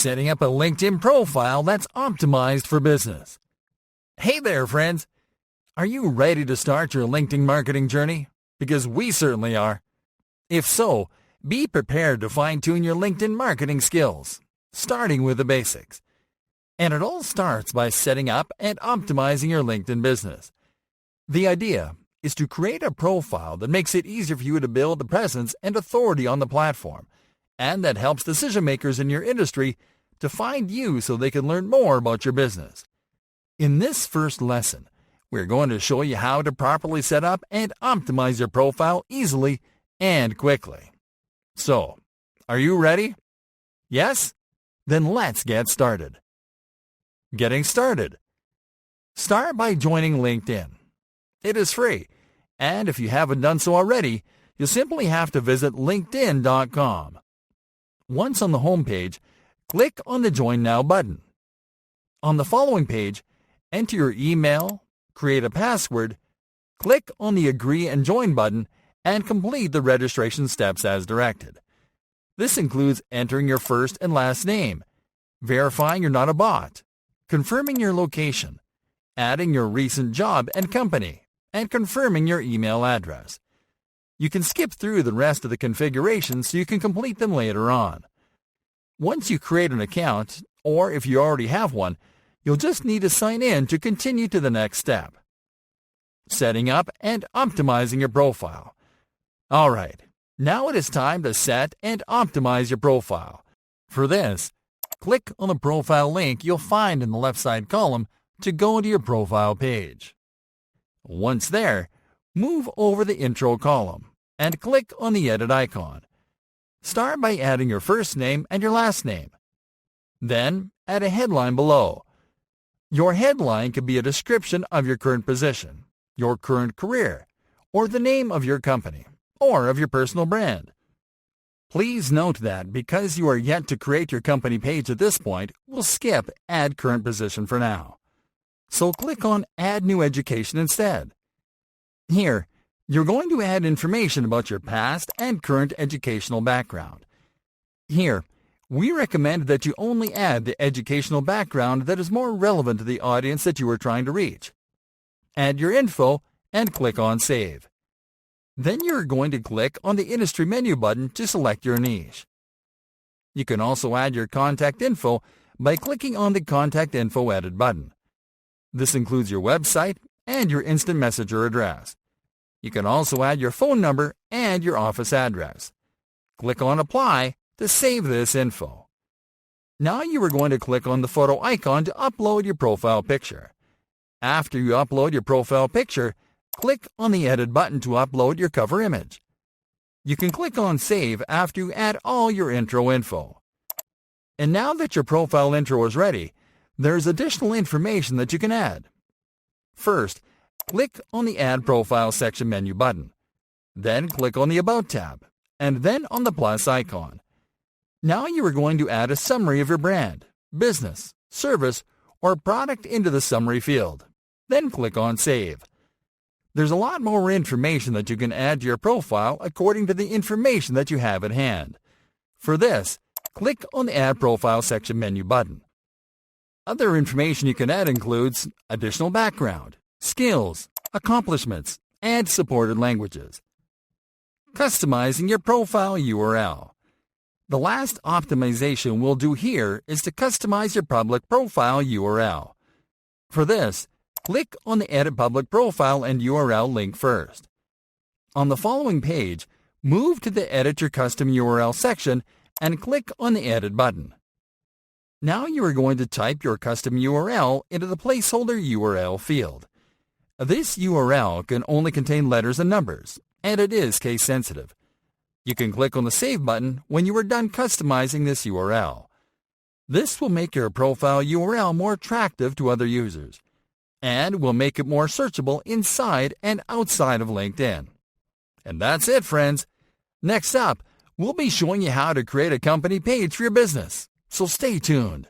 setting up a LinkedIn profile that's optimized for business. Hey there, friends! Are you ready to start your LinkedIn marketing journey? Because we certainly are. If so, be prepared to fine-tune your LinkedIn marketing skills, starting with the basics. And it all starts by setting up and optimizing your LinkedIn business. The idea is to create a profile that makes it easier for you to build a presence and authority on the platform, and that helps decision makers in your industry to find you so they can learn more about your business. In this first lesson, we're going to show you how to properly set up and optimize your profile easily and quickly. So, are you ready? Yes? Then let's get started. Getting started. Start by joining LinkedIn. It is free, and if you haven't done so already, you'll simply have to visit linkedin.com. Once on the home page, click on the Join Now button. On the following page, enter your email, create a password, click on the Agree and Join button, and complete the registration steps as directed. This includes entering your first and last name, verifying you're not a bot, confirming your location, adding your recent job and company, and confirming your email address. You can skip through the rest of the configurations so you can complete them later on. Once you create an account, or if you already have one, you'll just need to sign in to continue to the next step. Setting up and optimizing your profile. Alright, now it is time to set and optimize your profile. For this, click on the profile link you'll find in the left side column to go to your profile page. Once there, move over the intro column and click on the edit icon. Start by adding your first name and your last name. Then, add a headline below. Your headline could be a description of your current position, your current career, or the name of your company, or of your personal brand. Please note that because you are yet to create your company page at this point, we'll skip Add Current Position for now. So click on Add New Education instead. Here, you're going to add information about your past and current educational background. Here, we recommend that you only add the educational background that is more relevant to the audience that you are trying to reach. Add your info and click on Save. Then you're going to click on the Industry menu button to select your niche. You can also add your contact info by clicking on the Contact Info Edit button. This includes your website and your instant messenger address. You can also add your phone number and your office address. Click on Apply to save this info. Now you are going to click on the photo icon to upload your profile picture. After you upload your profile picture, click on the Edit button to upload your cover image. You can click on Save after you add all your intro info. And now that your profile intro is ready, there's additional information that you can add. First, click on the Add Profile section menu button. Then click on the About tab, and then on the plus icon. Now you are going to add a summary of your brand, business, service, or product into the summary field. Then click on Save. There's a lot more information that you can add to your profile according to the information that you have at hand. For this, click on the Add Profile section menu button. Other information you can add includes additional background, skills, accomplishments, and supported languages. Customizing your profile URL. The last optimization we'll do here is to customize your public profile URL. For this, click on the Edit Public Profile and URL link first. On the following page, move to the Edit Your Custom URL section and click on the Edit button. Now you are going to type your custom URL into the placeholder URL field. This URL can only contain letters and numbers, and it is case sensitive. You can click on the Save button when you are done customizing this URL. This will make your profile URL more attractive to other users, and will make it more searchable inside and outside of LinkedIn. And that's it, friends. Next up, we'll be showing you how to create a company page for your business. So stay tuned.